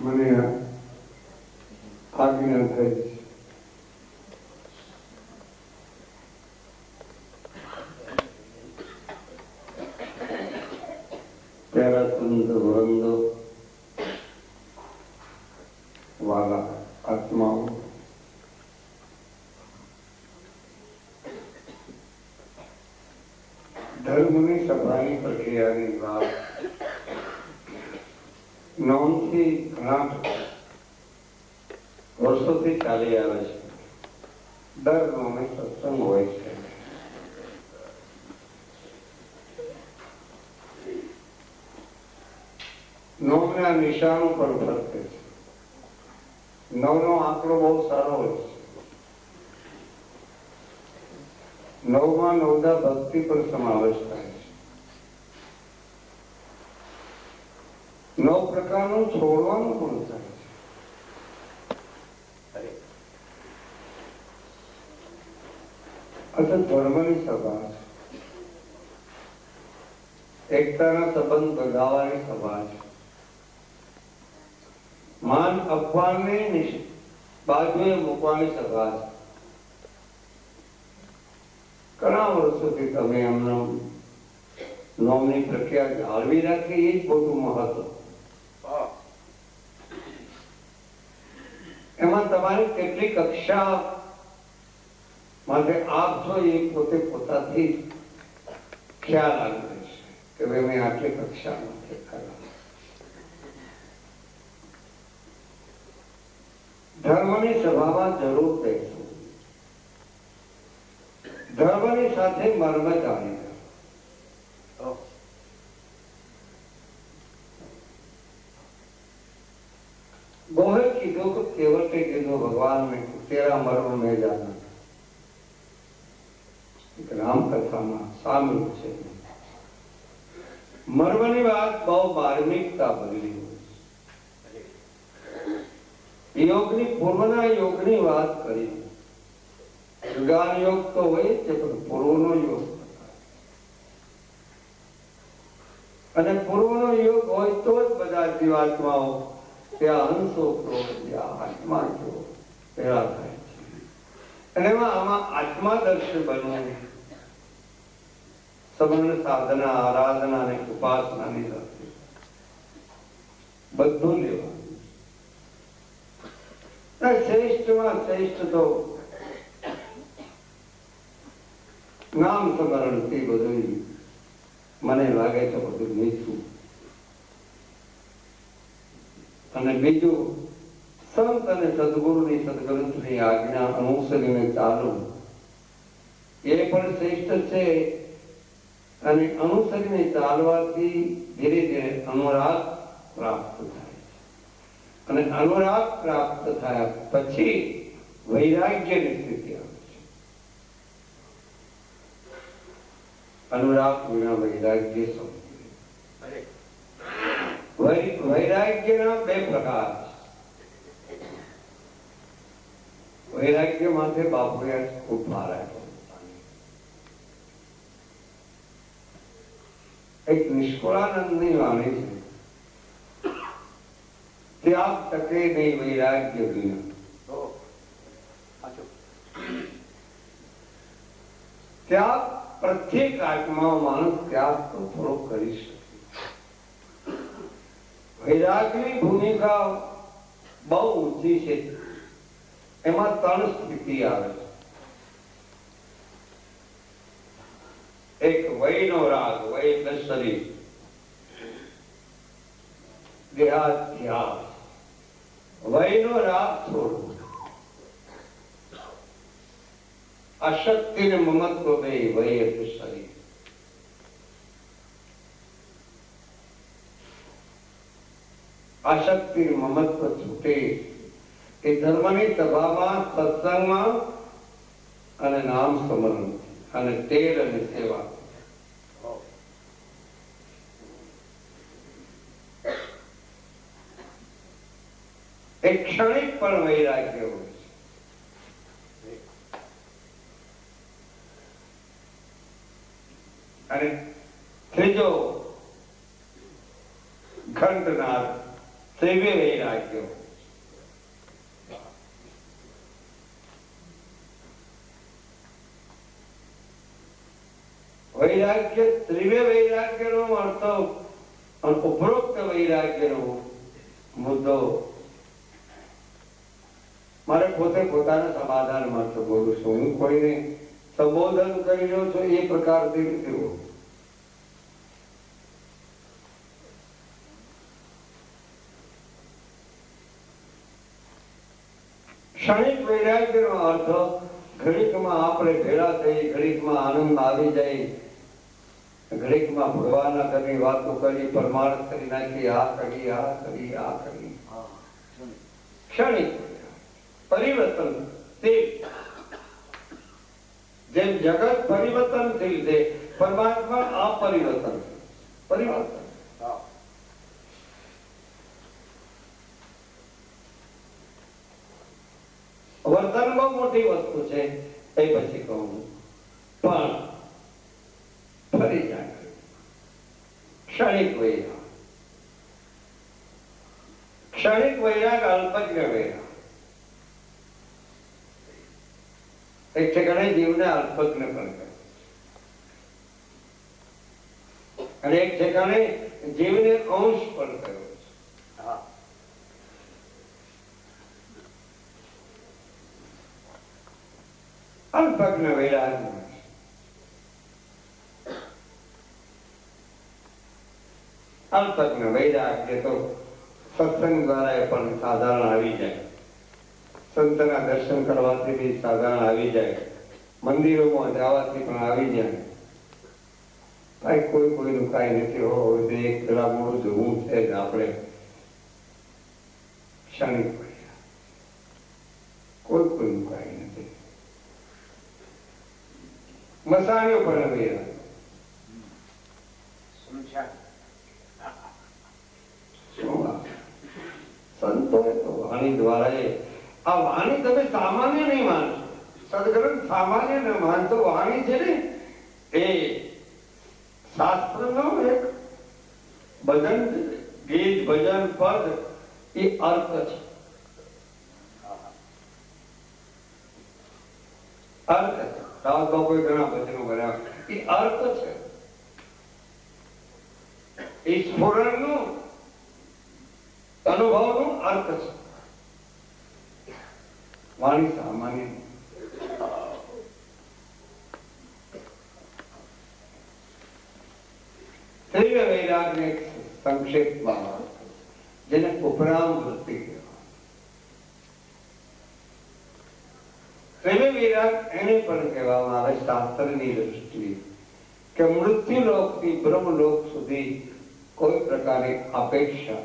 મને આજ્ઞા થઈ છે. प्यारा संत वृंदो, वाला आत्माओं, धर्मની સભાની પ્રક્રિયાની વાત નોંધથી ઘણા વર્ષોથી ચાલી આવે છે. દર નોમે સત્સંગ હોય છે. નવના નિશાનો પર ફરકે છે. નવનો આંકડો બહુ સારો હોય છે. નવમાં નવદા ભક્તિ પર સમાવેશ થાય છે. નવ પ્રકારનું છોડવાનું પણ થાય છે. અથવા ધર્મની સભા છે. એકતાના સંબંધ બગાવવાની સભા છે. માન અપમાનને બાજુએ મૂકવાની સભા છે. ઘણા વર્ષોથી તમે એમનો નોમની પ્રક્રિયા જાળવી રાખી, એ જ મોટું મહત્વ. એમાં તમારી કેટલી કક્ષા માટે આપ છો એ પોતે પોતાથી ખ્યાલ આવી છે કે ભાઈ મેં આટલી કક્ષા નથી કરવા. ધર્મની સભામાં જરૂર બેસવું. ધર્મની સાથે મર્મ જાણી गोहे कीधो को केवल के कीधो भगवान में तेरा मर्म में जाना. एक राम कथा में शामिल है. मर्मनी बात बहु मार्मिकता बदली योगनी पूर्वना योगनी बात करी. युगान योग तो હોય છે પણ પૂર્વનો યોગ અને પૂર્વનો યોગ હોય તો જ બધા જીવાત્માઓ ત્યાં હંસો આત્મા જો પેલા થાય છે. અને આમાં આત્માદર્શ બનવું સમગ્ર સાધના, આરાધના અને ઉપાસનાની સાથે બધું લેવાનું. શ્રેષ્ઠમાં શ્રેષ્ઠ તો નામ સ્મરણથી બધું મને લાગે છે બધું નીચું. અને બીજું સંત અને સદગુરુની સદગ્રંથની આજ્ઞા અનુસરીને ચાલવું એ પણ શ્રેષ્ઠ છે. અને અનુસરીને ચાલવાથી ધીરે ધીરે અનુરાગ પ્રાપ્ત થાય છે. અને અનુરાગ પ્રાપ્ત થયા પછી વૈરાગ્યની સ્થિતિ આવે છે. अनुराग विना वैराग्य वैराग्य बे प्रकार. वैराग्य माथे बापुए खूब मारा है. एक निष्कुलानंद ની વાણી છે, त्याग टके नहीं वैराग्य बिना. त्याग प्रत्येक आत्मा मानस त्याग तो थोड़ो करी શકે. वैराग्यની ભૂમિકા બહુ ઊંચી છે. એમાં ત્રણ સ્થિતિ આવે છે. એક વયનો રાગ, વય એટલે શરીર, દેહાધ્યાસ. વયનો રાગ છોડવો. अशक्ति ने ममत्व में वही है शरीर. आशक्ति ममत्व छूटे એ ધર્મની સભામાં, સત્સંગમાં અને નામ સ્મરણ અને તેલ અને સેવા. એક ક્ષણિક પણ વૈરાગ્ય હોય. અને ત્રીજો ઘંટનાદ ત્રિવે વૈરાગ્ય. વૈરાગ્ય ત્રિવે વૈરાગ્ય નો અર્થ અને ઉપરોક્ત વૈરાગ્ય નો મુદ્દો મારે પોતે પોતાના સમાધાન માટે બોલું છું. હું કોઈને સંબોધન કરી રહ્યો છું એ પ્રકારથી નથી. ક્ષણિક વૈરાગ્ય નો અર્થ ઘડીકમાં આપણે ભેળા થઈ, ઘડીકમાં આનંદ આવી જાય, ઘડીકમાં ભગવાનના ઘરની વાતો કરી, પરમાર્થ કરી નાખી, આ કરી, આ કરી, આ કરી. ક્ષણિક પરિવર્તન. જેમ જગત પરિવર્તનશીલ છે, પરમાત્મા અપરિવર્તન. પરિવર્તન વર્તન બહુ મોટી વસ્તુ છે, એ પછી કહું. પણ ફરી જાય ક્ષણિક વૈરાગ. ક્ષણિક વૈરાગ અલ્પજ્ઞ વૈરાગ. એક ઠેકાણે જીવને અલ્પજ્ઞ પણ કહે, અને એક ઠેકાણે જીવને અંશ પણ કહ્યો. અલ્પજ્ઞ વૈરાગ. અલ્પજ્ઞ વૈરાગ એ તો સત્સંગ દ્વારા પણ સાધારણ આવી જાય, સંતના દર્શન કરવાથી બી સાધારણ આવી જાય, મંદિરોમાં જવાથી પણ આવી જાય. ભાઈ કોઈ કોઈનું કાંઈ નથી. હોય એક પેલા મોડું જોવું છે જ આપણે. ક્ષણિક કોઈ કોઈનું કાંઈ નથી. મસાણીઓ પણ વૈરાગ. સંતોએ તો વાણી દ્વારા આ વાણી તમે સામાન્ય નહીં માનશો. સદગ્રંથ સામાન્ય ન માનતો. વાણી છે ને એ શાસ્ત્રનો એક ભજન, ગીત, ભજન, પદ એ અર્થ છે. અર્થ છે. રાવત બાપુએ ઘણા ભજનો કર્યા. એ અર્થ છે. એ સ્ફુરણનું અનુભવનું અર્થ છે. વાણી સામાન્ય. ત્રિવે વૈરાગને સંક્ષેપમાં જેને ઉપરામ વૃત્તિ કહેવાય. ત્રિવે વૈરાગ એને પણ કહેવામાં આવે શાસ્ત્રની દૃષ્ટિએ કે મૃત્યુલોકથી બ્રહ્મલોક સુધી કોઈ પ્રકારની અપેક્ષા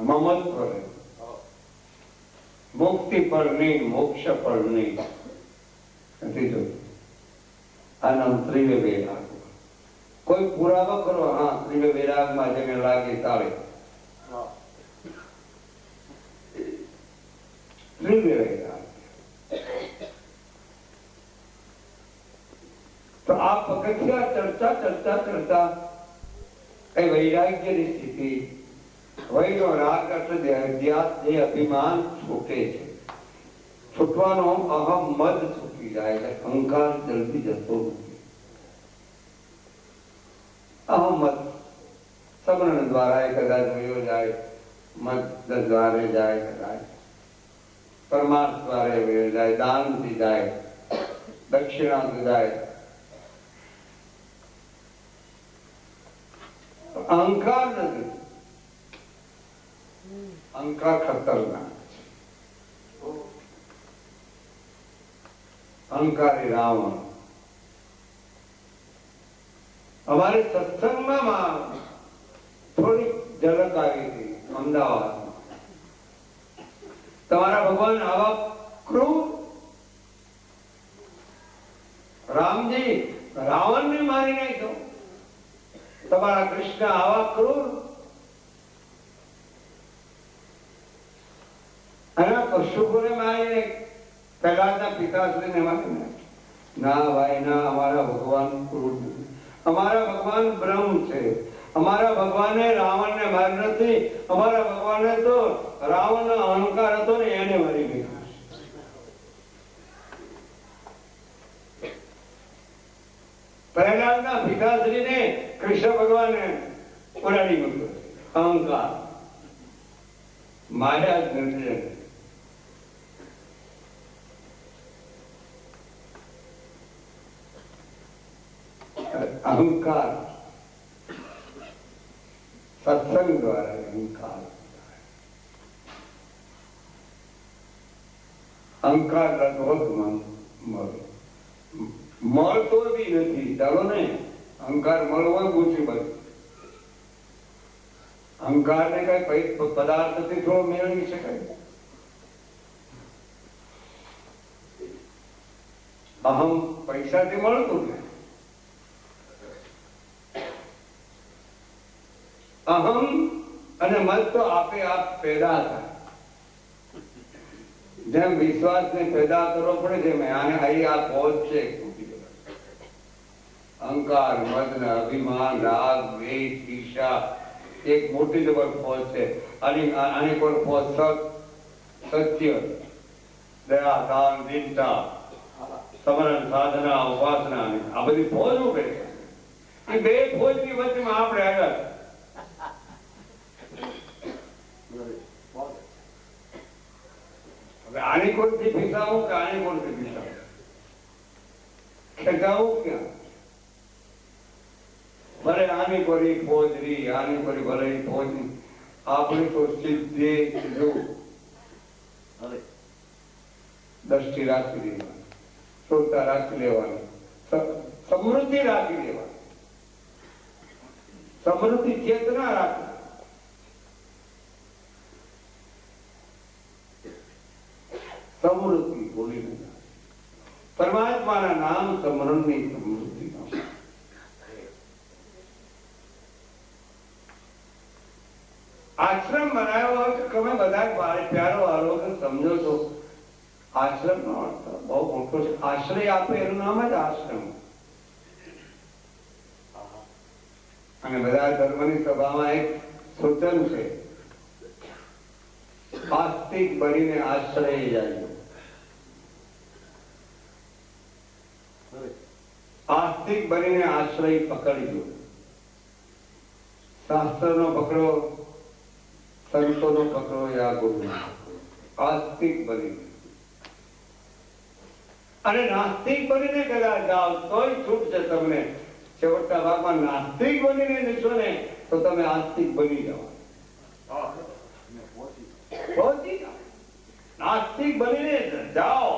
મમત્વ નહીં, મુક્તિ પર નહીં, મોક્ષ પર નહીં, નથી જોયું. આ નામ ત્રિવે વૈરાગ. કોઈ પુરાવો કરો, હા ત્રિવે વૈરાગમાં જેને લાગે તાળે. ત્રિવે વૈરાગ. તો આ પગથિયા ચર્ચા એ વૈરાગ્યની સ્થિતિ. વૈનો રાગ અર્થ જે અભિમાન છૂટે છે. છૂટવાનો અહમ મદ છૂટી જાય છે. અહંકાર જલ્દી જતો નથી. અહમ મદ સગુણ દ્વારા કદાચ વયો જાય, મદ દ્વારે જાય, કદાચ પરમાર્થ દ્વારે વયો જાય, દાનથી જાય, દક્ષિણાથી જાય. અહંકાર નથી. અહંકાર ખતરનાક છે. અહંકારી રાવણ. અમારે સત્સંગમાં થોડીક ઝલક આવી હતી અમદાવાદમાં. તમારા ભગવાન આવા ક્રૂર. રામજી રાવણને મારી નાખ્યો. તમારા કૃષ્ણ આવા ક્રૂર. અને પશુઓને મારીને પહેલાના પિતાશ્રીને મારી નાખે. ના ભાઈ ના, અમારા ભગવાન ક્રૂર નથી. અમારા ભગવાન બ્રહ્મ છે. અમારા ભગવાને રાવણને માર નથી, અમારા ભગવાને તો રાવણનો અહંકાર હતો ને એને મારી દીધો. પ્રહલાદના પિતાશ્રીને કૃષ્ણ ભગવાને ઉડાડી મૂક્યો. અહંકાર માયા જ નથી. અહંકાર સત્સંગ દ્વારા અહંકાર અહંકાર લગભગ મળતો બી નથી. ચાલો ને, અહંકાર મળવો મુસીબત. અહંકાર ને કઈ પદાર્થથી થોડો મેળવી શકાય. અહમ પૈસાથી મળતું ને. અહમ અને મત તો આપે આપ પેદા થાય. જેમ વિશ્વાસ ને પેદા કરવો પડે છે, આને અહીં આ પહોંચ છે. અહંકાર, મદ ને અભિમાન, રાગ, દ્વેષ, ઈર્ષા એક મોટી જબર ફોજ છે. આની કોઈ ફોજ સત્ય, દયા, દાન, દીનતા, સમરણ, સાધના, ઉપાસના આ બધી ફોજ ઉભે છે. એ બે ફોજ ની વચ્ચેમાં આપણે આગળ આની કોરથી ફીસાવું કે આની કોરથી ફીસાવું? ખેંચાવું ક્યાં? ભલે આની કોરી ફોજ રી, આની કોરી ભલે ફોજ ની. આપણે તો સીધે સીધું દ્રષ્ટિ રાખી દેવાની, શ્રોતા રાખી લેવાની, સમૃદ્ધિ રાખી દેવાની, સમૃદ્ધિ ચેતના રાખી. સમૃદ્ધિ ભૂલી નહીં. પરમાત્માના નામ સ્મરણની સમૃદ્ધિ. આશ્રમ બનાવ્યો હોય તો તમે બધા પ્યારો આરોગ્ય સમજો છો. આશ્રમ નો અર્થ બહુ મોટો છે. આશ્રય આપે એનું નામ જ આશ્રમ. અને બધા ધર્મની સભામાં એક સૂચન છે, આસ્તિક બનીને આશ્રય જાય. આસ્તિક બનીને આશ્રય પકડજો. શાસ્ત્રનો પકડો, સંતોનો પકડો, યા ગુરુ. આસ્તિક બનીને. અને નાસ્તિક બનીને કદાચ જાઓ તોય છૂટ છે તમને. છેવટના ભાગમાં નાસ્તિક બનીને નીકળો ને તો તમે આસ્તિક બની જાઓ. नास्तिक बनीने जाओ.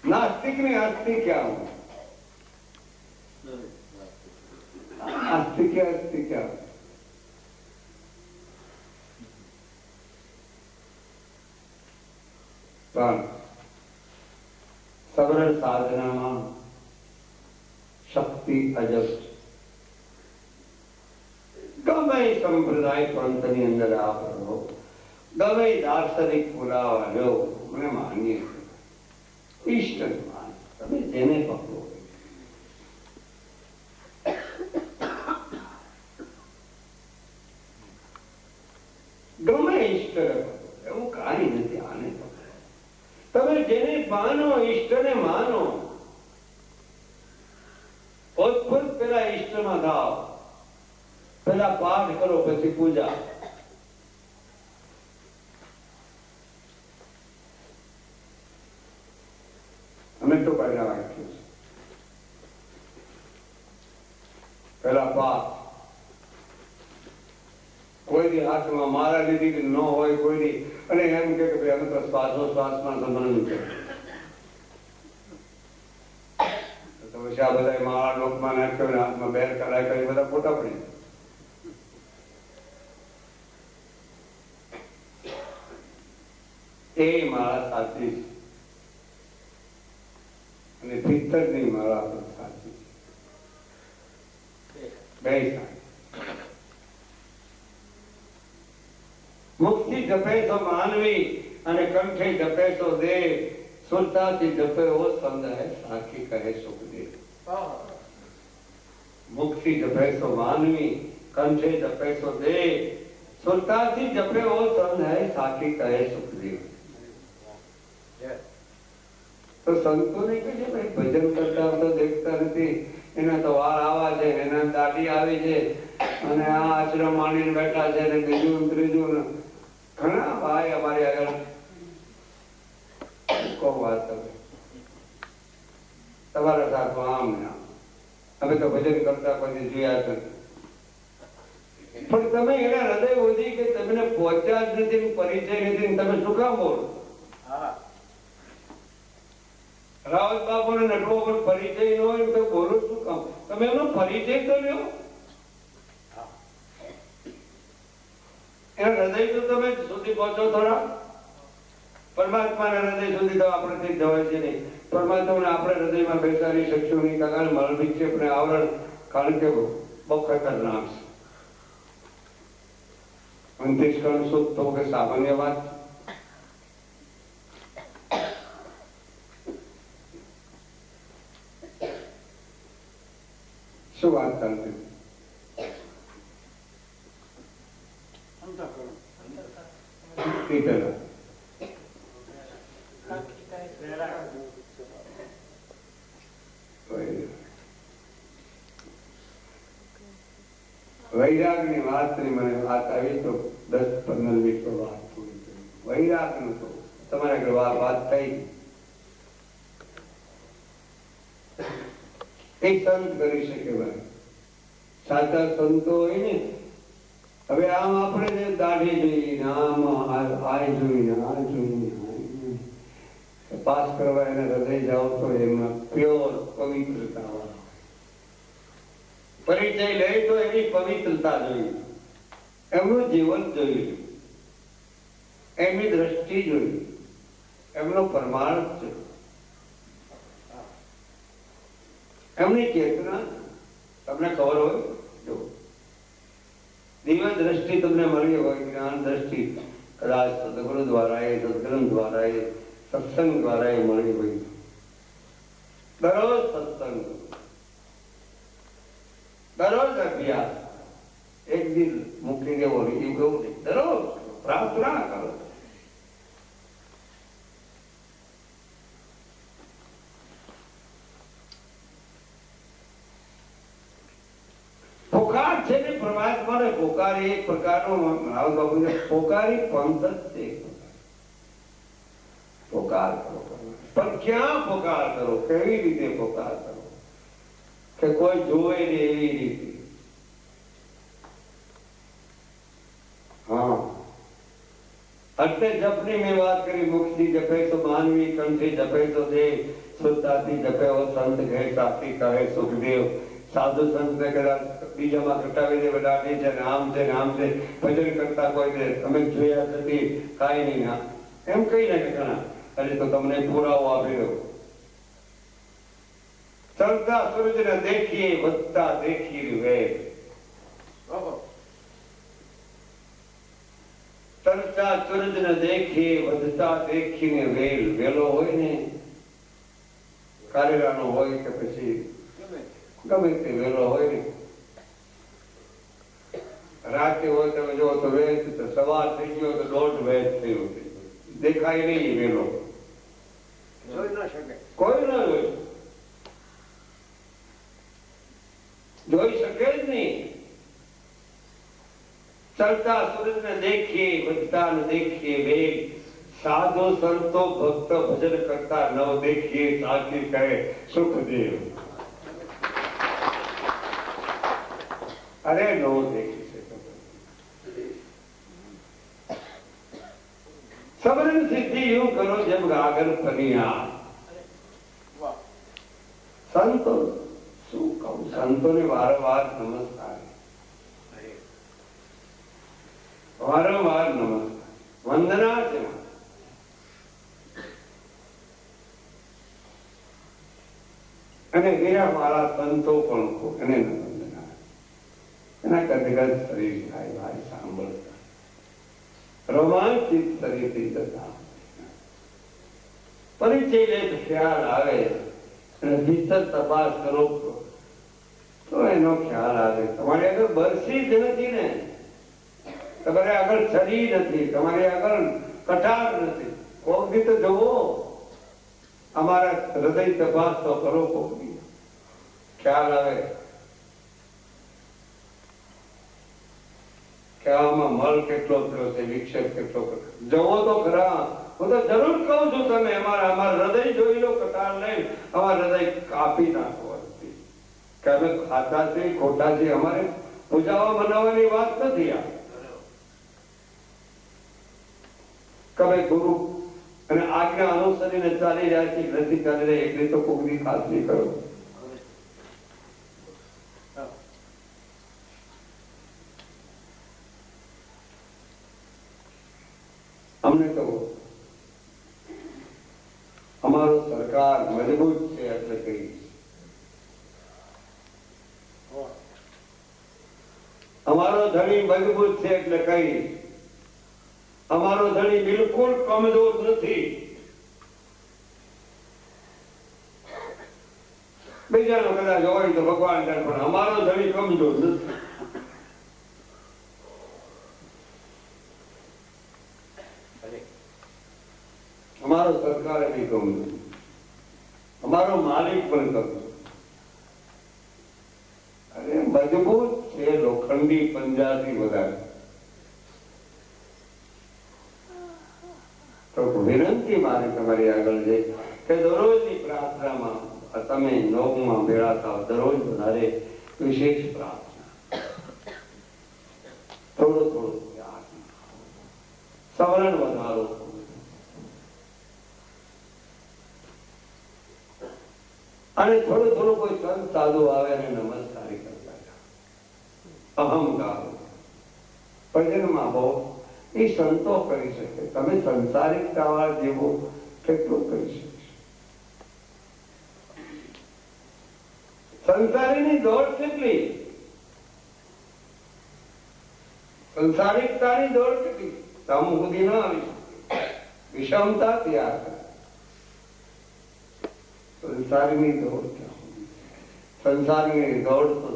नास्तिक में आस्तिक क्या हो? आस्तिक क्या हो? સબળ સાધનામાં શક્તિ અજબ. ગમે સંપ્રદાય પંથની અંદર આપ રહો, ગમે દાર્શનિક પુરાવા લો, મને માનીએ ઈષ્ટ માન. તમે જેને પકડો, ગમે ઈષ્ટ એવું કાંઈ નથી. આને પકડો. તમે જેને માનો, ઈષ્ટને માનો. ઓતપ્રોત પેલા ઈષ્ટમાં થાવ. પેલા પાઠ કરો, પછી પૂજા. અમે તો પહેલા વાંચ્યું છે. પેલા પાઠ. કોઈની હાથમાં મારા લીધી ન હોય કોઈની, અને એમ કે ભાઈ અમે તો શ્વાસોશ્વાસમાં સંબંધ છે. તો પછી આ બધા માળા લોકમાં નાખ્યો, હાથમાં બેર કરાય કરી બધા ફોટા પડી. એ માળા સાચી છે અને ભીતરની માળા પણ સાચી છે. બે સાચી. મુખથી જપે તો માનવી અને કંઠે જપે તો દેવ. सुरताથી જપે એવો સંત है साखी कहे सुखदेव। मुक्ति जपे सो मानवी कंठे जपे सो दे। सुरताથી जपे एवो संत है साखी कहे सुखदेव। तो संतो ने कहे भाई भजन करता तो देखता नहीं, एना तो वार आवा छे, एना दाढ़ी आवी छे અને આ આશ્રમ માંડીને બેઠા છે ને બીજું ત્રીજું ઘણા ભાઈ અમારી આગળ વાત કરે તમારા સાથમાં આમ ને આમ, અમે તો ભજન કરતા પછી જોયા નથી, પણ તમે એના હૃદય સુધી કે તમને પહોંચ્યા જ નથી, પરિચય નથી, તમે શું કામ બોલો? રાવત બાપુ ને નટવો પણ પરિચય ન હોય તો બોલો શું કામ? તમે એનો પરિચય તો લ્યો, એના હૃદય તો તમે સુધી પહોંચો થોડા। પરમાત્માના હૃદય સુધી તો આપણેથી જવાય છે નહીં, પરમાત્માને આપણે હૃદયમાં બેસાડી શકશું નહીં, કારણ મળ વિક્ષેપને આવરણ, કારણ કે બહુ ખતરનાક છે। 29 કણ શુદ્ધ તો કે સામાન્ય વાત, શું વાત ચાલતી વૈરાગની વાતની મને વાત આવી તો 10-15 મિનિટ વાત પૂરી કરી। વૈરાગનું તો તમારા આગળ વાત થઈ, એક સંત કરી શકે ભાઈ, સાચા સંતો હોય ને। હવે આમ આપણે જે દાઢી જોઈને આમ આ જોઈને આ જોઈને પાસ કરવા એને હૃદય જાઓ તો એમાં પ્યોર પવિત્રતા વાળા પરિચય લે તો એની પવિત્રતા જોઈ, એમનું જીવન જોયું, એમની દ્રષ્ટિ જોઈ, એમનો પરમાર્થ જોયું, એમની ચેતના તમને ખબર હોય। જો દિવ્ય દ્રષ્ટિ તમને મળી હોય, જ્ઞાન દ્રષ્ટિ કદાચ સદગુરુ દ્વારા સદગ્રંથ દ્વારા સત્સંગ દ્વારા મળી હોય, દરરોજ સત્સંગ, દરરોજ અભ્યાસ, એક દિન મૂકી દેવો એવું કેવું નહીં, દરરોજ પ્રાર્થના કરો। પોકાર છે ને પરમાત્માને પોકારી એક પ્રકારનો રાવત બાપુને પોકારી પંથ જ છે। પોકાર કરો, પણ ક્યાં પોકાર કરો, કેવી રીતે પોકાર કરો કે કોઈ જોવે ને એવી રીતે? હા, એટલે જપની મેં વાત કરી, મુખથી જપે તો માનવી કંઠથી જપે તો દે, શુદ્ધતાથી જપે ઓ સંત કહે સાથી કહે સુખદેવ। साधु संत ने कदा बीजाમાં ઘટાવી દે બધાને છે નામ છે ભજન કરતા કોઈ દે તમે જોયા નથી કાઈ નહીં ના એમ કઈ ના કણા એટલે તો તમને પુરાવો આપી દો। ચલતા સૂરજને देखिए વધતા देखिए વેલ, ચલતા સૂરજને देखिए વધતા देखीને વેલ, વેલો હોય ને કારેલાનો હોય કે પછી ગમે તે વેલો હોય ને, રાતે હોય તમે જો તો વેચ, તો સવાર થઈ ગયો તો 1.5 વેચ થયું, દેખાય નહીં વેલો, જોઈ ના શકે, કોઈ ના જોઈ શકે જ નહીં। चलता सूरज ने देखिए વધતા न देखिए वेग, साधु संतो भक्त भजन करता नव देखिए साथी कहे सुखदेव। अरे नो देखी से सबरन सिद्धि यूं करो जब गागर पनिया। संतो शू कहूं, संतो ने वारंवार नमस्कार, वारंवार नमस्कार, वंदना છે। અને વીરા વાળા સંતો પણ એને વંદના, એના કદગદ શરીર થાય ભાઈ સાંભળતા, રોમાંચિત શરીરથી જતા પરિચય લે તો ખ્યાલ આવે, અને ભીતર તપાસ કરો તો એનો ખ્યાલ આવે. તમારી આગળ બરસી જ નથી ને, તમારે આગળ છરી નથી, તમારી આગળ કટાર નથી. કોક દી તો જુઓ, અમારા હૃદય તપાસ તો કરો, કોક દી ખ્યાલ આવે કે આમાં મળ કેટલો થયો છે, વિક્ષેપ કેટલો કર્યો. જવો તો ખરા. હું તો જરૂર કહું છું, તમે અમારા હૃદય જોઈ લો, કટાર લઈ અમારા હૃદય કાપી નાખો. કે અમે ખાતા છે, ખોટા છે, અમારે પૂજાવા મનાવવાની વાત નથી. આ કવે ગુરુ અને આજ્ઞા અનુસરીને ચાલી રહ્યા છે, નથી ચાલી રહ્યા, એટલી તો કોઈની ખાતરી કરો. અમને તો અમારો સરકાર મજબૂત છે એટલે કહી, અમારો ધણી મજબૂત છે એટલે કહી, અમારો ધણી બિલકુલ કમજોર નથી. બીજાનો કદાચ હોય તો ભગવાન જાણે, પણ અમારો ધણી કમજોર નથી. અમારો સરકાર બી કમજોર, અમારો માલિક પણ કમજોર. અરે મજબૂત છે, લોખંડી પંજાથી વધારે. તો વિનંતી મારે તમારી આગળ છે કે દરરોજની પ્રાર્થનામાં તમે નવમાં ભેળા થાવ, દરરોજ વધારે વિશેષ પ્રાર્થના, થોડું થોડું સવરણ વધારો. અને થોડું થોડું કોઈ સંત સાધુ આવે અને નમસ્કારી કરતા જાઓ. અહંકાર ભજનમાં બહુ એ સંતો કરી શકે, તમે સંસારિકતા જેવો કેટલું કરી શકશો? સંસારીની દોડ કેટલી, સંસારિકતાની દોડ કેટલી, તમ સુધી ન આવી શકે. વિષમતા ત્યાગ, સંસારની દોડ ક્યાં? સંસારની દોડ તો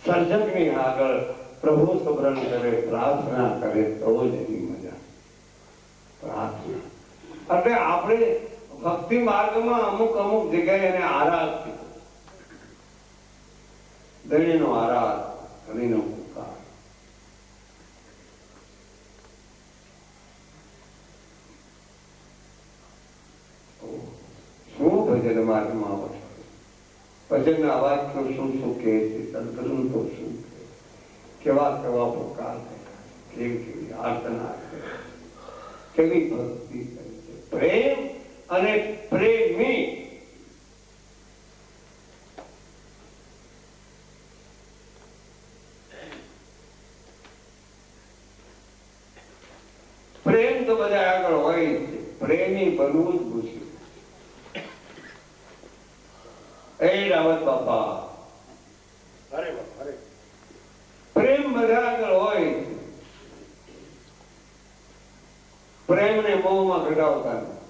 સર્જકની આગળ પ્રભુ સ્મરણ કરે, પ્રાર્થના કરે તો જ એની મજા. પ્રાર્થના એટલે આપણે ભક્તિ માર્ગમાં અમુક અમુક જગ્યાએ એને આરાધ કીધો. ધણીનો આરાધ, ધણીનો પુકાર. શું ભજન માર્ગમાં ભજન અવાજ તો શું શું કહે છે, સંકલન તો શું કહે, કેવા કેવા પુકાર, કેવી કેવી આર્તના, કેવી ભક્તિ કરે છે. પ્રેમ અને પ્રેમી પ્રેમ તો બધા આગળ હોય છે, પ્રેમી બનવું જ પૂછ્યું. એ રાવત બાપા, પ્રેમ બધા આગળ હોય, પ્રેમ ને મોહમાં ઘટાડતા નથી.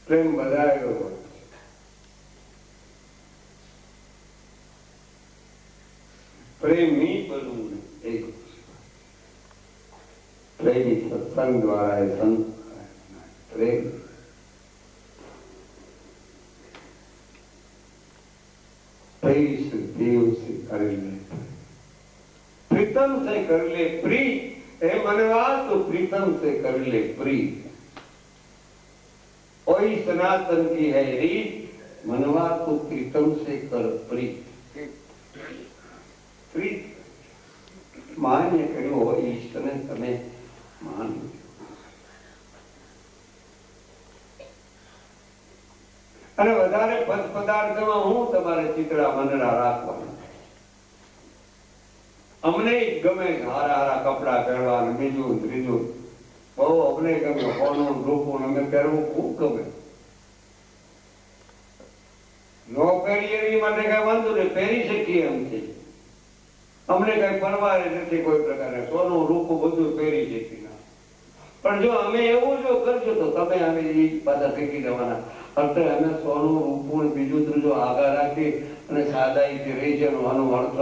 પ્રેમ બધા આગળ હોય. પ્રેમી બનવું એક પ્રેમી સત્સંગ દ્વારા એ સંત પ્રેમ देव से कर ले, प्रीतम से कर ले प्रीत, हे मनवा तो प्रीतम से कर ले प्रीत. वही सनातन की है रीत, मनवा तो प्रीतम से कर प्रीत. प्रीत मान्य करो, ईष्टने તમે માન. અને વધારે પદાર્થમાં હું તમારે ચિતરા મનરા રાખવાનું. અમને ગમે હારા હારા કપડા પહેરવા, બીજું ત્રીજું બહુ અમને ગમે, હોનું રૂપું અમે પહેરવું ખૂબ ગમે. નો પહેરીએ એની માટે કઈ વાંધો નહીં, પહેરી શકીએ એમ છે. અમને કઈ પરવારે નથી કોઈ પ્રકારે, સોનું રૂપું બધું પહેરી શકીએ. પણ જો અમે એવું જો કરજો તો તમે અમે એ પાછા શીખી જવાના. અત્યારે અમે સોનું રૂપું બીજું ત્રીજું આગળ રાખી અને સાદાઈથી રહી છે આનો અર્થ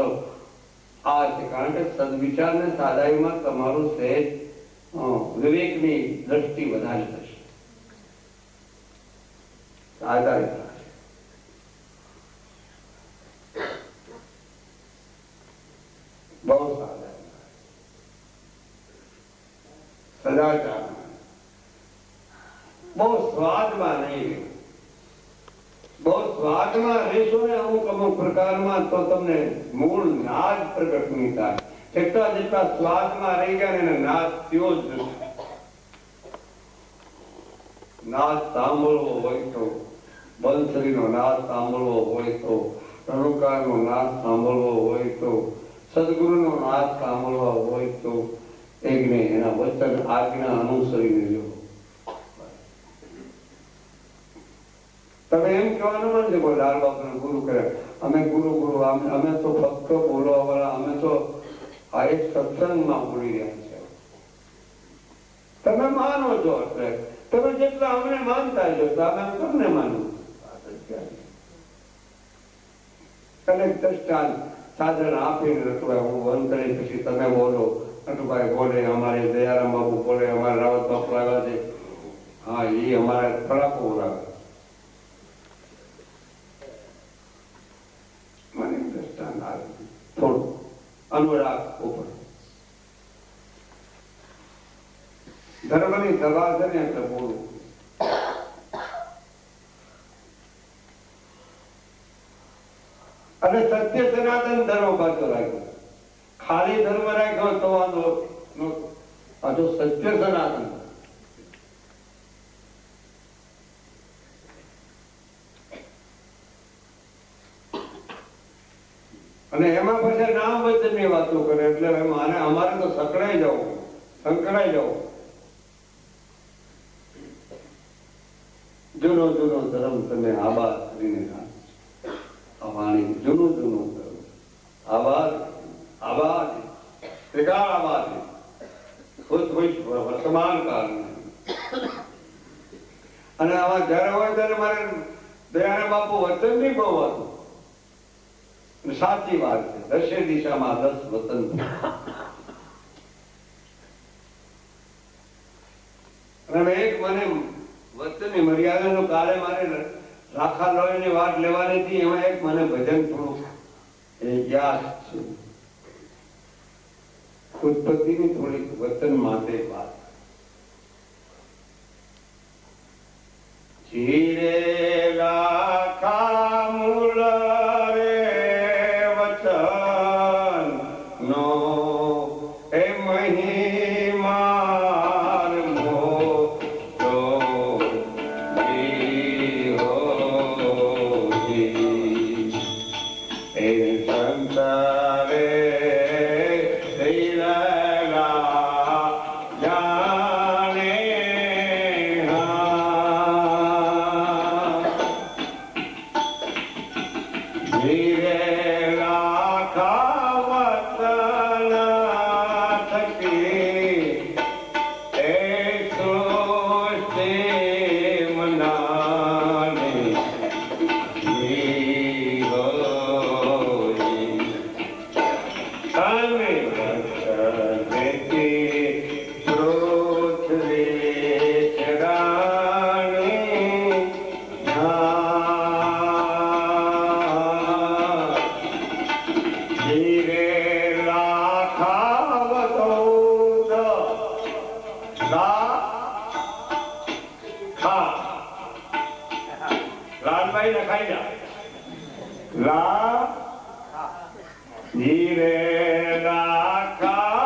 આ છે. કારણ કે સદવિચાર ને સાદાઈમાં તમારું સહેજ વિવેકની દ્રષ્ટિ વધારે થશે. સાદાઈ બહુ સાદા સદાચાર બહુ સ્વાદમાં નહીં. બહુ સ્વાદમાં રહેશો ને અમુક પ્રકારમાં તો તમને મૂળ નાદ પ્રગટ નહીં થાય. એટલા જેટલા સ્વાદમાં રહી ગયા ને નાદ થયો જ નથી. નાદ સાંભળવો હોય તો બંસરીનો નાદ સાંભળવો હોય તો રણુકારનો નાદ સાંભળવો હોય તો સદગુરુનો નાદ સાંભળવા હોય તો એકને એના વચન આજ્ઞા અનુસરીને જો. તમે એમ કહેવાનું નથી કોઈ લાલ બાપને ગુરુ કરે અમે ગુરુ અમે તો ફક્ત બોલવા વાળા, અમે તો આ એક સત્સંગમાં બોલી રહ્યા છે. તમે માનો છો એટલે તમે જેટલા અમને માનતા છો અમે તમને માનું. કનેક દ્રષ્ટાંત સાધન આપીને રટવાય હું બંધ કરી પછી તમે બોલો. નટુભાઈ બોલે, અમારે દયારામ બાબુ બોલે, અમારે રાવત બાપુ આવ્યા છે, હા એ અમારે ખરાબ બોલાવે. મને દ્રષ્ટાંત આવે થોડું અનુરાગ ઉપર ધર્મની સભા છે ને એટલે બોલું. અને સત્ય સનાતન ધર્મ પાછો રાખ્યો. ખાલી ધર્મ રાખ્યો તો વાંધો આ તો સત્ય સનાતન. અને એમાં પછી નામ વચનની વાતો કરે એટલે અમારે તો સંકળાઈ જવું. જૂનો ધર્મ તમે આબાદ કરીને વાણી જૂનું ધર્મ આબાદ ત્રિકાળ આબાદ વર્તમાન કાળ. અને આવા જયારે હોય ત્યારે મારે દયારામ બાપુ વચન નહીં બહુ હતું. સાચી વાત છે. 10 દિશામાં 10 વતન. અને એક મને વચનની મર્યાદાનું કાલે મારે રાખા લોહીની વાત લેવાની હતી. એમાં એક મને ભજન થોડું યાદ છે. ઉત્પત્તિની થોડીક વચન માટે વાત. ચીરે રાખા મૂળ ધીરે લાખા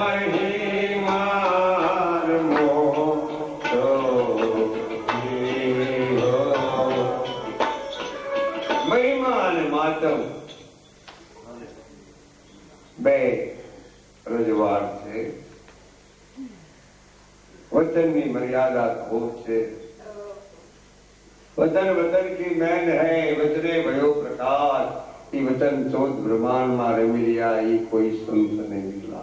મહિમા અને માતમ બે રજવાડ છે. वचन की मर्यादा खूब से. वचन वचन की मैन है वचने भयो प्रकाश. ये वचन 14 ब्रह्मांड में रमी लिया. ये कोई संत नहीं मिला.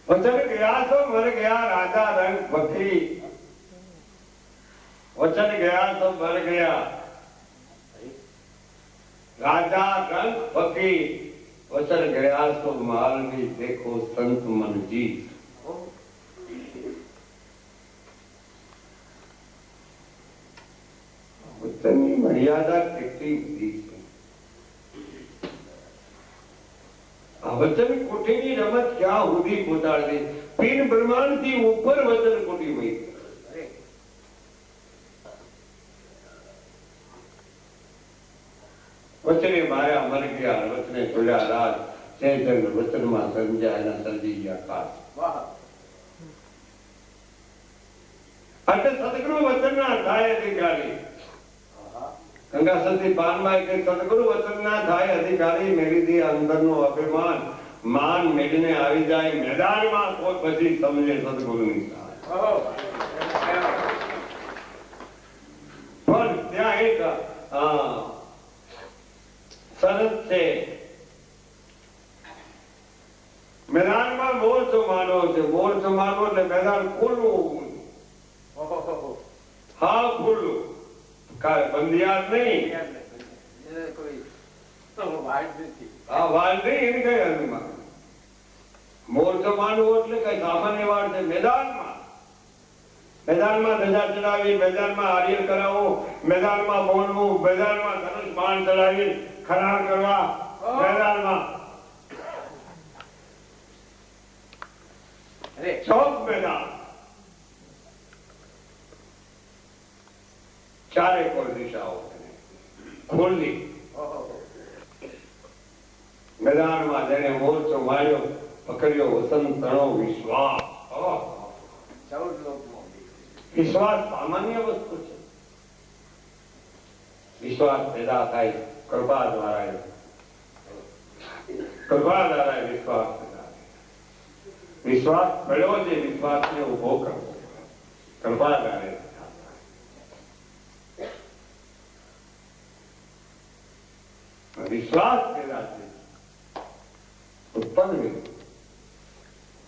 वचन गया तो मर गया राजा रंग फकीर. वचन गया तो मर गया राजा रंग फकीर. वचन गया तो मालवी देखो संत मन जी. वचन की मर्यादा कितनी बड़ी है. वचन कोठी की रमत क्या हुदी पोताड़ दी. तीन ब्रह्मांड थी ऊपर वचन कोठी हुई. वचने माया मर गया वचने तुल्या राज. चैतन्य वचन में समझाया सर्जी गया काश. अटे सदगुरु वचन ना थाय अधिकारी. गंगा सती पान में के सदगुरु वचन ना थाय अधिकारी. मेरी दी अंदर नो अभिमान मान मेडने आवी जाए मैदान में कोई पछी समझे सदगुरु ની પણ ત્યાં એક सरस से मैदान में मोर्चो मानो છે. मोर्चो मानो એટલે मैदान ખુલ્લું. હા ખુલ્લું. કાય બંધિયાર નહીં. કોઈ વાડ નથી. હા વાડ નહીં એની કઈ અર્થમાં. મોરચો માનવો એટલે કઈ સામાન્ય વાડ છે. मैदाનમાં ધજા ચડાવી मैदाનમાં હારિયર કરાવો मैदाનમાં બોલવું मैदाનમાં ધનુષ બાણ ચડાવી ખરાર કરવા मैदाનમાં चौक मैदान चारे को दिशाओं खुली मैदान में जेने मोर्चो मार्यो पकड़ियो वसंत तणो विश्वास. विश्वास सामान्य वस्तु है. विश्वास पैदा થાય કૃપા દ્વારા. કૃપા દ્વારા વિશ્વાસ પેદા. વિશ્વાસ મળ્યો છે. વિશ્વાસને ઉભો કરવો કૃપા દ્વારા. विश्वास पैदा છે ઉત્પન્ન.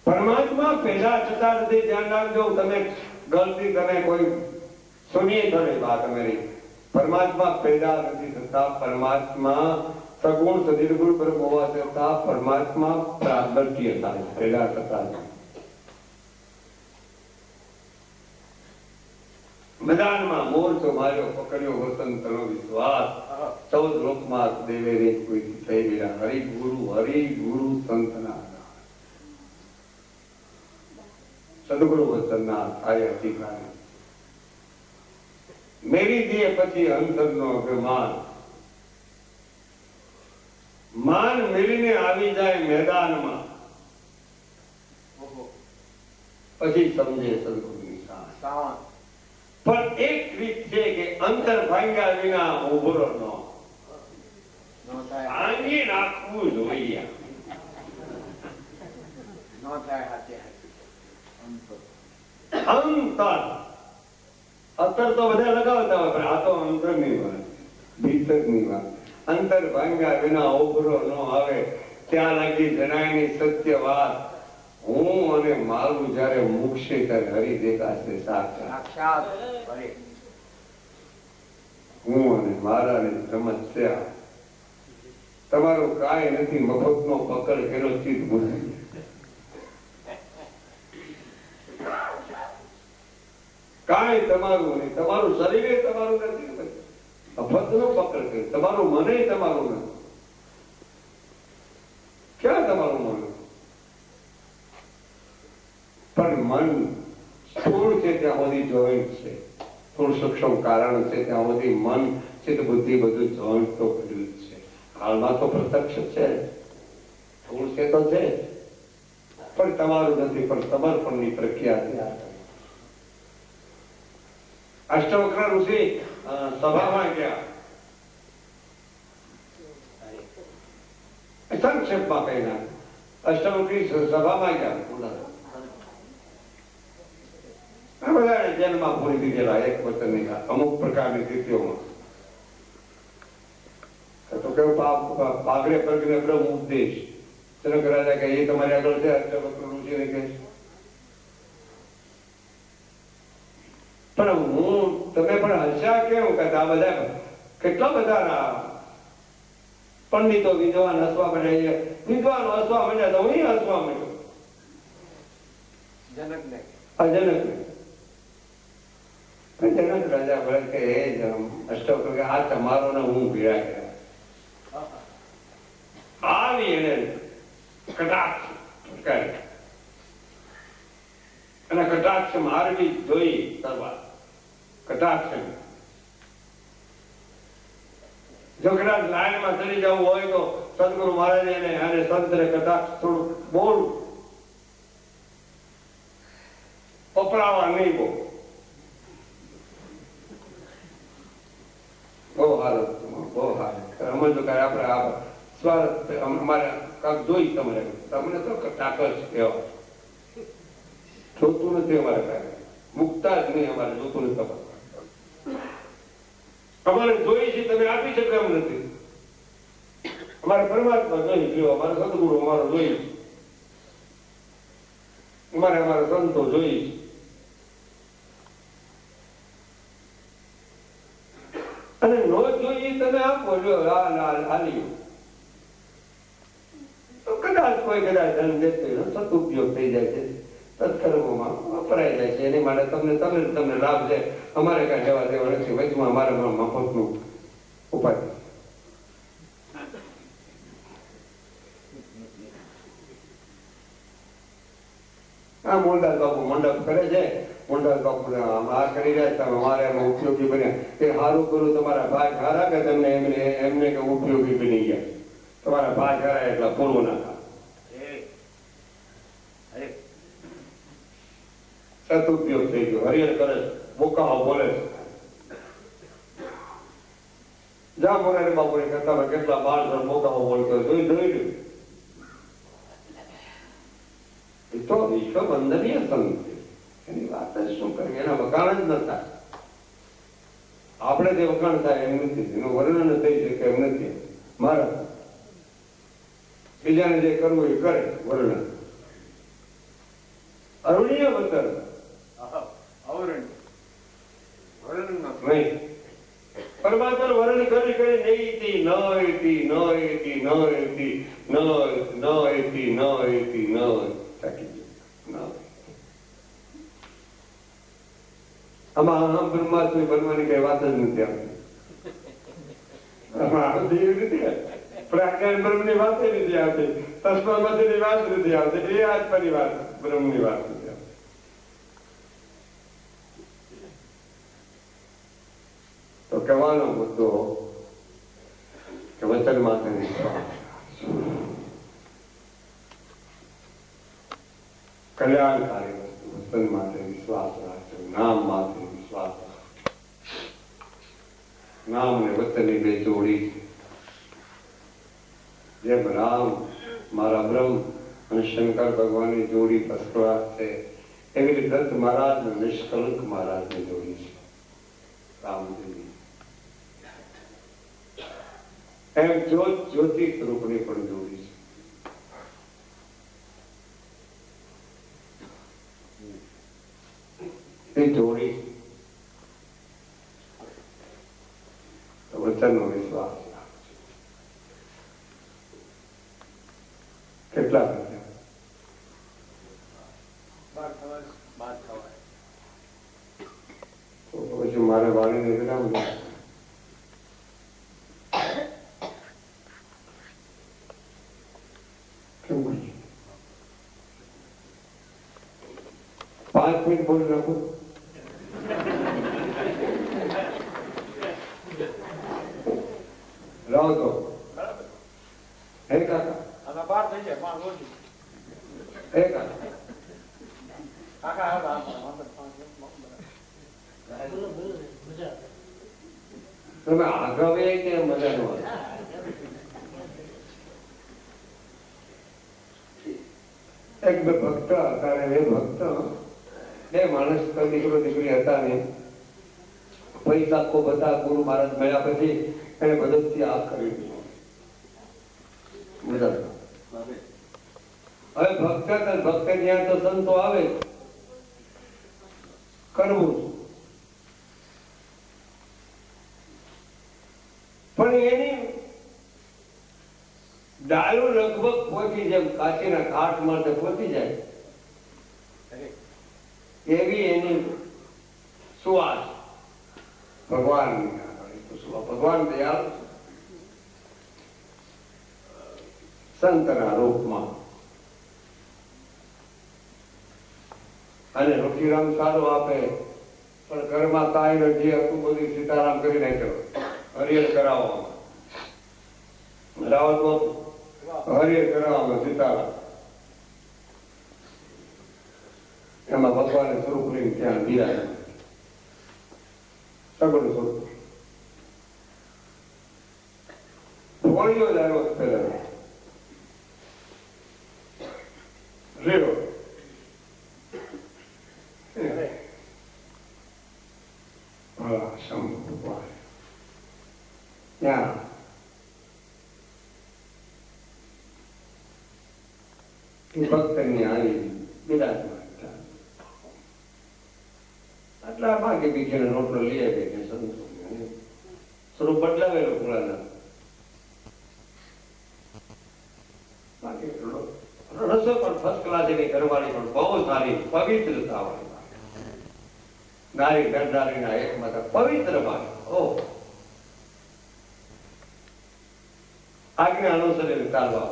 પરમાત્મા पैदा થતા નથી. ધ્યાન રાખજો. તમે गलती करे कोई सुनिए थोड़ी बात मेरी. परमात्मा पैदा नहीं सकता. परमात्मा सगुण सदिगुण ब्रह्म होवा छता परमात्मा प्रागट्य था पैदा करता है. मैदान में मोर्चो मार्यो पकड़ियो वसंत नो विश्वास. 14 लोक में देवे रे कोई થઈ ગયા. हरि गुरु संत ना सदगुरु वचन ना थाय अधिकारी. मेरी दिए પછી અંતર નો અભિમાન માન મેલીને આવી જાય મેદાનમાં પછી સમજે સદગુરુની શાન. પણ એક રીત છે કે અંતર ભાંગ્યા વિના ઉભરો ન આંગી નાખવું જોઈએ. ન થાય હાથે અંતર. અત્તર તો બધા લગાવતા હોય પણ આ તો અંતર ની વાત ભીતર ની વાત. અંતર ભાંગ્યા વિના ઉભરો ન આવે ત્યાં લગી જણાયની સત્ય વાત. હું અને મારું જયારે મુકશે ત્યારે હરી દેખાશે સાક્ષાત. હું અને મારાની સમસ્યા તમારું કાંઈ નથી. મફતનો પકડ એનો ચિત્ત ભૂલી. કાંઈ તમારું નહીં. તમારું શરીર તમારું નથી. મફતનો પકડ કરે. તમારું મને તમારું નથી. ક્યાં તમારું મન? પણ મન સ્થૂળ છે ત્યાં સુધી જોઈન્ટ છે. સ્થૂળ સૂક્ષ્મ કારણ છે ત્યાં સુધી મન છે તો બુદ્ધિ બધું જોઈન્ટ તો કર્યું હાલમાં તો પ્રત્યક્ષ છે, સ્થૂળ છે તો છે, પણ તમારું નથી, પણ સમર્પણની પ્રક્રિયા ત્યાં અષ્ટવક્ર ઋષિ સભામાં ગયા. સંક્ષેપમાં કહી નાખ્યું. અષ્ટવક્રી સભામાં ગયા. બધા જેલમાં પૂરી દીધેલા એક વચનની અમુક પ્રકારની સ્થિતિઓમાં. તો કેવું પાગડે પ્રગને બ્રહ્મ ઉપદેશ. જનક રાજા કે એ તમારી આગળ છે, અષ્ટવક્ર ઋષિને કહે પણ હું તમે પણ હસ્યા કેવું કે આ બધા કેટલા બધા પંડિતો વિદ્વાન હસવા માંડ્યા, વિદ્વાન હસવા માંડ્યા તો હું હસવા માંડ્યો. જનકને જનક રાજા બોલે કે હે અષ્ટવક્ર આ તમારો ને હું ભેળા કર્યા. આવી એને કટાક્ષ ફટકારી અને કટાક્ષ મારવી જોઈ કરવા. કટાક્ષ જો કદાચ લાઈનમાં ચડી જવું હોય તો સદગુરુ મહારાજ અને સંતને કટાક્ષ થોડું બોલ પપડાવા નહીં. બહુ સારું અમે તો કઈ આપડે સ્વાર્થ અમારે કાંક જોઈ તમારે તમને તો કટાક્ષ કહેવાય. જોતું નથી અમારે કાંઈ, મુકતા જ નહીં, અમારે જોતું નથી. તમારે અમારે જોઈ છે તમે આપી શકો એમ નથી. અમારે પરમાત્મા જોઈ ગયો, અમારે સદગુરુ અમારો જોઈ, અમારે અમારા સંતો જોઈ. અને નો જોઈએ તમે આપો જો હાલ્યું તો કદાચ કોઈ કદાચ ધન દેતો સદુપયોગ થઈ જાય છે, સત્કર્મોમાં વપરાઈ જાય છે. એની માટે તમને લાભ છે. અમારે કાંઈ લેવા દેવા નથી. વચમાં અમારે મફતનું ઉપાય. આ મોંડાલ બાપુ મંડપ કરે છે. મોંડાલ બાપુ આ કરી રહ્યા તમે અમારે એમાં ઉપયોગી બન્યા. એ સારું કરું તમારા ભાઈ ખારા કે તમને એમને કે ઉપયોગી બની ગયા. તમારા ભાઈ ખારા એટલા પૂરું ના થાય. સદુપયોગ થઈ ગયો. હરિયર કરે બોકાઓ બોલે છે. જા મોરારી બાપુ ને કરતા કેટલા 12 બોકાઓ બોલતો જોઈ જોઈ તો વિશ્વ વંદનીય સંત. એની વાત જ શું કરવી, એના વખાણ જ ન થાય. આપણે જે વખાણ થાય એમ નથી, એનું વર્ણન થઈ શકે એમ નથી. મારા બીજાને જે કરવું એ કરે વર્ણન. અરુણીય વતન નહીં. પરમાત્મા વર્ણન કરી કરી નહીતી ન એતી ન એતી ન એતી ન એતી ન એતી ન આમાં બ્રહ્માસ્મી બનવાની કઈ વાત જ નથી આવતી. પ્રાજ્ઞાન બ્રહ્મ ની વાત નથી આવતી. તસ્મામાંથી ની વાત નથી આવતી. એ આત્માની વાત, બ્રહ્મ ની વાત નથી આવતી. તો કહેવાનો મુદ્દો કે વચન માટે કલ્યાણકારી વસ્તુ, વચન માટે વિશ્વાસ રાખજો, નામ માટે વિશ્વાસ રાખજો. નામ અને વચનની બે જોડી છે. જેમ રામ મારા બ્રહ્મ અને શંકર ભગવાનની જોડી ફર્સ્ટ ક્લાસ છે, એવી રીતે દત્ત મહારાજ અને નિષ્કલંક મહારાજની જોડી છે. રામદેવી એમ જ્યોતિ સ્વરૂપની પણ જોડી છે. એ જોડી વચનનો વિશ્વાસ કેટલા તો પછી મારે વાણીને કેટલા બધા 5 મિનિટ બોલી રાખો. રાવ તો હે કાકા આના બાર થઈ જાય પાંચ ઓછી હે કાકા કાકા હતા તમે આગળ કે મજા નો એક બે ભક્ત હતા ને એ ભક્ત બે માણસ દીકરો દીકરી હતા ને પૈસા કો બધા ગુરુ મહારાજ મળ્યા પછી એને બધું આ કરી દીધું. હવે ભક્ત ત્યાં તો સંતો આવે કરવું પણ એની ડાળો લગભગ પહોંચી જેમ કાચીના કાટ માટે પહોંચી જાય એવી એની સુવાસ ભગવાન દયાળ સંતના રૂપમાં અને રોટીરામ સારું આપે પણ ઘરમાં કાંઈ નથી હતું બધું સીતારામ કરી નાખ્યો હરિયર કરાવવામાં રાવત હરિયર કરાવવામાં સીતારામ એમાં ભગવાને સ્વરૂપ લઈને ત્યાં બિરાજ સગડું સ્વરૂપ ફોળીઓ જ આવ્યો પેલા રેડો ત્યાં ભક્તની આવી બિરાજમાન આટલા ભાગે બીજાનો રોટલો લઈ આવે કે સ્વરૂપ બદલાવેલો પુરાના રસોઈ પણ ફર્સ્ટ ક્લાસ એની કરવાની પણ બહુ સારી પવિત્રતા વાળી નારી ગરદારીના એક માતા પવિત્ર ભાગ આજ્ઞા અનુસરે ચાલવા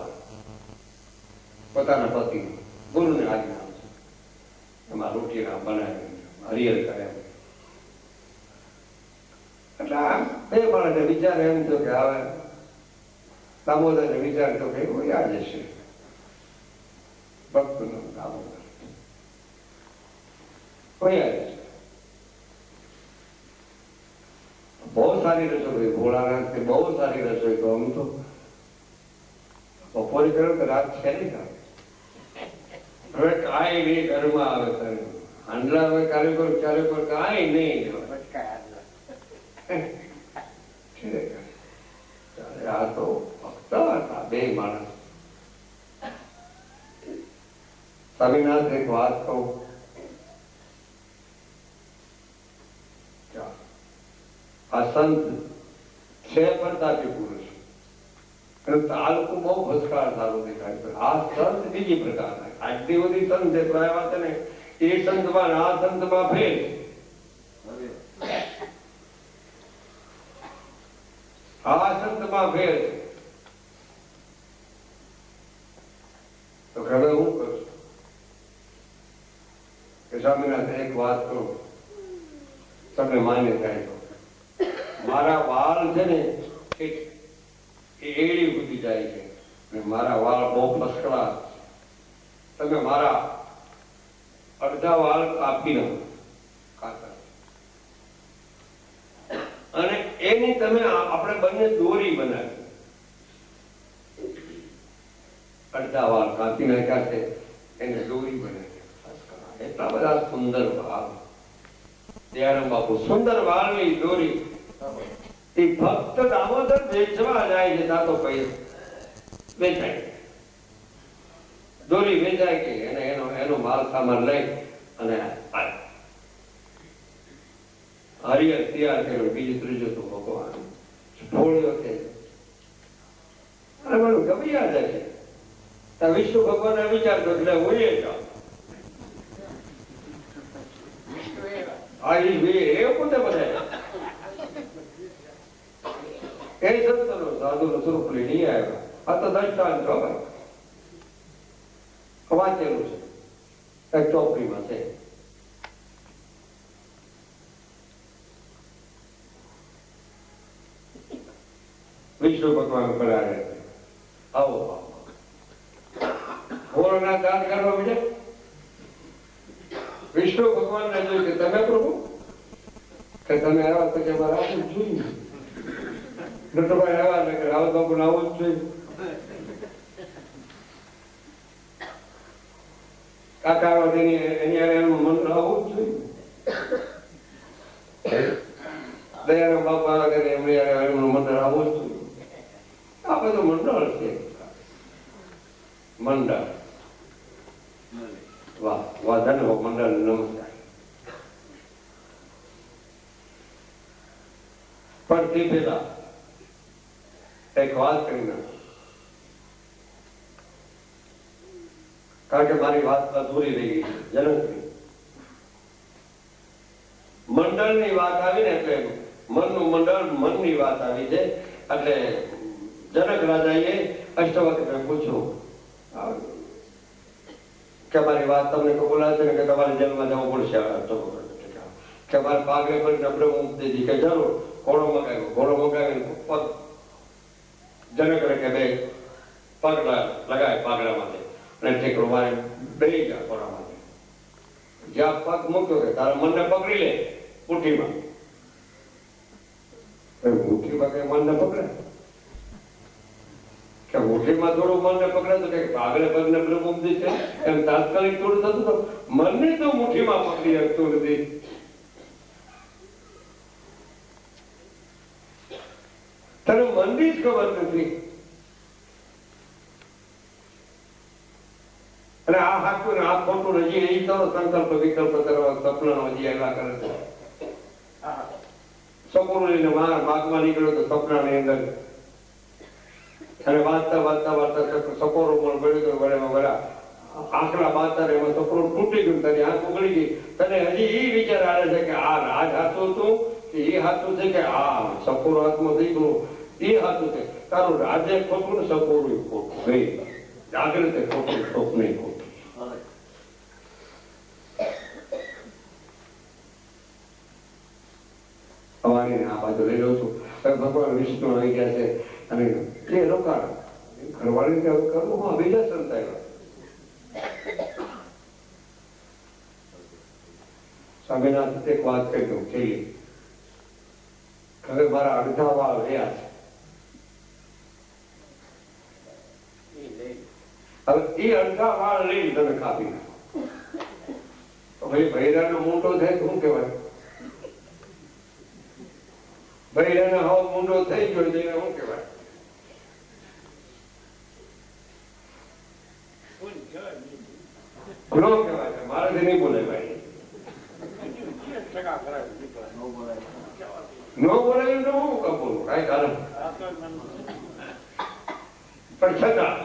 પોતાના પતિ ગુરુને આજ્ઞા અનુસરે એમાં રોટીના બનાવી હરિયર કરે એટલે બે માણસને વિચાર એમ થયો કે હવે દામોદરને વિચાર તો કે એવું યાદ હશે ભક્તનો દામોદર યાદ હશે બહુ સારી રસોઈ ભોળાનાથ બહુ સારી રસોઈ તો આમ તો બપોરે કર્યો તો રાત છે ને હવે કાંઈ નહીં ઘરમાં આવે કરે હાંડલા હવે કાર્યકર કાંઈ નહીં આ તો ભક્ત હતા બે માણસ. સ્વામિનાથ એક વાત કહું, આ સંત છે પ્રતાપી પુરુષ તાલુકો બહુ ભસ્કાર સારું દેખાય છે. આ સંત બીજી પ્રકારના આટલી બધી સંત જેટલો આવ્યા છે ને એ સંતમાં આ સંતમાં ફેર. આ સંતમાં ફેર તો હવે હું કરું કે સ્વામિનાથ એક વાત કરું, તમને માન્ય થાય તો મારા વાળ છે ને એ એડી બુદ્ધિ જાય છે અને મારા વાળ બહુ ફસકડા, તમે મારા અડધા વાળ કાપી નાખો કાતર અને એની તમે આપણે બંને દોરી બનાવી. અડધા વાળ કાપી નાખ્યા છે એને દોરી બનાવી. એટલા બધા સુંદર વાળ દયારામ બાપુ, સુંદર વાળની દોરી એ ફક્ત દામોદર વેચવા જાય છે ત્યાં તો કઈ વેચાય, દોરી વેચાય કે એનો માલ સામાન લઈ અને હરિયર તૈયાર કર્યો. બીજું ત્રીજું તો ભગવાન ફોડ્યો છે અને મારું ગમી યાદ છે ત્યાં વિષ્ણુ ભગવાન વિચારતો એટલે હું એ જાઉં. હા એ પોતે બધા એ સંતનો સાધુનો સ્વરૂપ લઈ નહીં આવ્યા. આ તો દ્રષ્ટાંત ખબર વાંચેલું છે એક ચોપડીમાં છે. વિષ્ણુ ભગવાન કરાવે આવો પૂર્ણના દાન કરવા મળે. વિષ્ણુ ભગવાનને જોયું કે તમે પ્રભુ કે તમે આવ્યા તો કે મારે આવું જ જોઈએ. નટભાઈ આવ્યા ને કે રાવત બાપુ ને આવું જ જોઈએ. કાકા એનું મન આવું જ જોઈએ. દયારામ બાપા એમનું મંડળ આવું જ જોઈએ. આ બધું મંડળ છે. મંડળ વાહ વાહ ધન્યવાદ મંડળ. નમસ્કાર. પણ તે પેલા એક વાત કરી નાખો, કારણ કે મારી વાત અધૂરી રહી ગઈ છે. જનકની મંડળની વાત આવી ને એટલે મનનું મંડળ, મનની વાત આવી છે. એટલે જનક રાજાએ અષ્ટવક્રને પૂછ્યું કે મારી વાત તમને કબૂલાત છે ને કે તમારે જેલમાં જવું પડશે. કે મારે પાગડે પડીને બ્રહ્મુક્તિજી કે જરૂર. ઘોડો મગાવીને પગ જનકને કે બે પગલા લગાય પાગડામાંથી અને ઠેકડો મારે બેસી ગયા ઘોડામાંથી. જ્યાં પગ મૂક્યો કે તારા મનને પકડી લે મુઠ્ઠીમાં. મુઠ્ઠીમાં કઈ મનને પકડે કે મુઠ્ઠીમાં થોડું મનને પકડે તો કે આગળ પગને બ્રહ્મુક્તિ છે એમ તાત્કાલિક થોડું થતું તો મનને તો મુઠ્ઠીમાં પકડી શકતું નથી. તને મનની જ ખબર નથી. અને આ હાથું ને આ ખોટું હજી એ કરો સંકલ્પ વિકલ્પ કરવા સપના હજી આવ્યા કરે છે. સપનું લઈને માગમાં નીકળ્યો તો સપના ની અંદર અને વાંચતા વાંચતા વાંચતા સપોરો પણ ગળ્યો તો ગળ્યા આંકડા બાંધતા એમાં સપનું તૂટી ગયું. તને આંખ ઉગડી ગઈ. તને હજી એ વિચાર આવે છે કે આ રાજ હાથું હતું કે એ હાથું છે કે આ સપોરો હાથમાં થઈ ગયું એ હાથું છે. તારું રાજે ખોટું ને સપોરું ખોટું નહીં. જાગ્રત ખોટું સ્વપ્ન ખોટું. આ બાજુ લઈ લઉં છું. ભગવાન વિષ્ણુ આવી ગયા છે અને એ લોકો ઘરવાળી કરવું હા બીજા સંતાય સ્વામિનાથ એક વાત કહી દઉં છેલ્લી. હવે મારા અડધા વાળ રહ્યા છે. હવે એ અડધા વાળ લઈને તમે કાપી નાખો તો ભાઈ ભૈરાનો મોટો થાય તો શું કહેવાય? ભૈરાનો હાવ મોટો થઈ ગયો એને શું કહેવાય? નો કહેવાય. મારાથી નહીં બોલે ભાઈ. નો બોલાય તો હું કપૂર કઈ કારણ પણ છતાં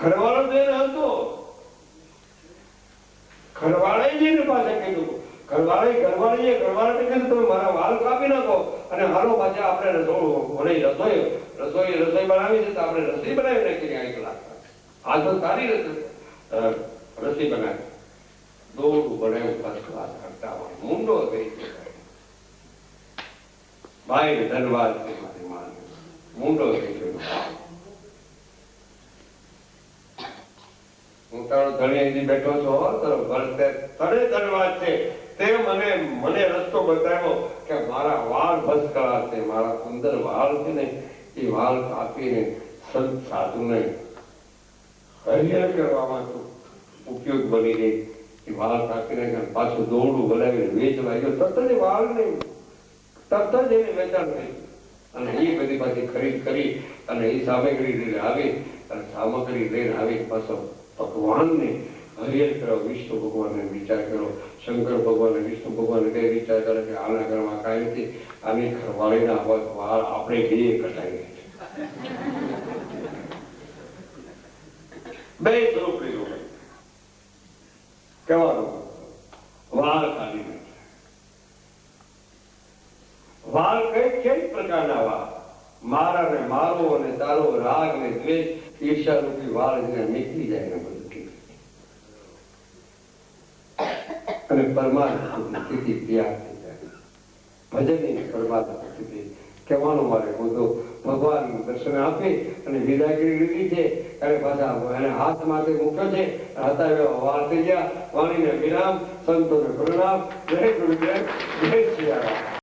ઘરવાળો જઈને હતો. ઘરવાળે જઈને પાસે કીધું. ઘરવાળીએ કીધું તમે મારા વાળ કાપી નાખો અને હાલો પાછા આપણે રસોઈ બનાવી છે તો આપણે રસોઈ બનાવી નાખીએ. 1 લાખ આ તો સારી રસોઈ બનાવી દોડું બનાવ્યું ફર્સ્ટ ક્લાસ કરતા હોય મુંડો ગઈ ભાઈ ધનવાદ છે મારી માન મુંડો થઈ ગયો. હું તારો ધણી બેઠો છો તને ધનવાદ છે તે મને રસ્તો બતાવ્યો કે મારા વાળ ભસ્કળા છે. મારા સુંદર વાળ છે ને એ વાળ કાપીને સંત સાધુને હરિહર કરવામાં ઉપયોગ બની ગઈ. વાળ કાપીને પાછું દોરડું બનાવીને વેચવા ગયો. તરત જ વાળ નહીં તરત જ એને વેચાણ થઈ અને એ બધી પાછી ખરીદ કરી અને એ સામગ્રી લઈને આવી અને સામગ્રી લઈને આવી પાછો ભગવાનને હરિહર કર્યો. વિષ્ણુ ભગવાનને વિચાર કર્યો. શંકર ભગવાન વિષ્ણુ ભગવાન કઈ વિચાર કરે કે આના ઘરમાં કાંઈ નથી. આની ઘરવાળીના વાળ આપણે કહીએ કટાઈ બે છોકરીઓ કહેવાનું વાળ કાઢી નાખે. વાળ કઈ પ્રકારના વાળ? મારા ને મારો અને તારો રાગ ને દ્વેષ ઈર્ષા રૂપી વાળ નીકળી જાય ને બધું અને પરમાત્મા સ્થિતિ તૈયાર થઈ જાય. ભજનની પરમાત્મા સ્થિતિ કહેવાનું મારે હું તો ભગવાન દર્શન આપી અને વિદાય કરી લીધી છે. ત્યારે પાછા એને હાથ માથે મૂક્યો છે. હતા એવા વાર થઈ ગયા. વાણીને વિરામ, સંતોને પ્રણામ. જય ગુરુદેવ, જય સિયારામ.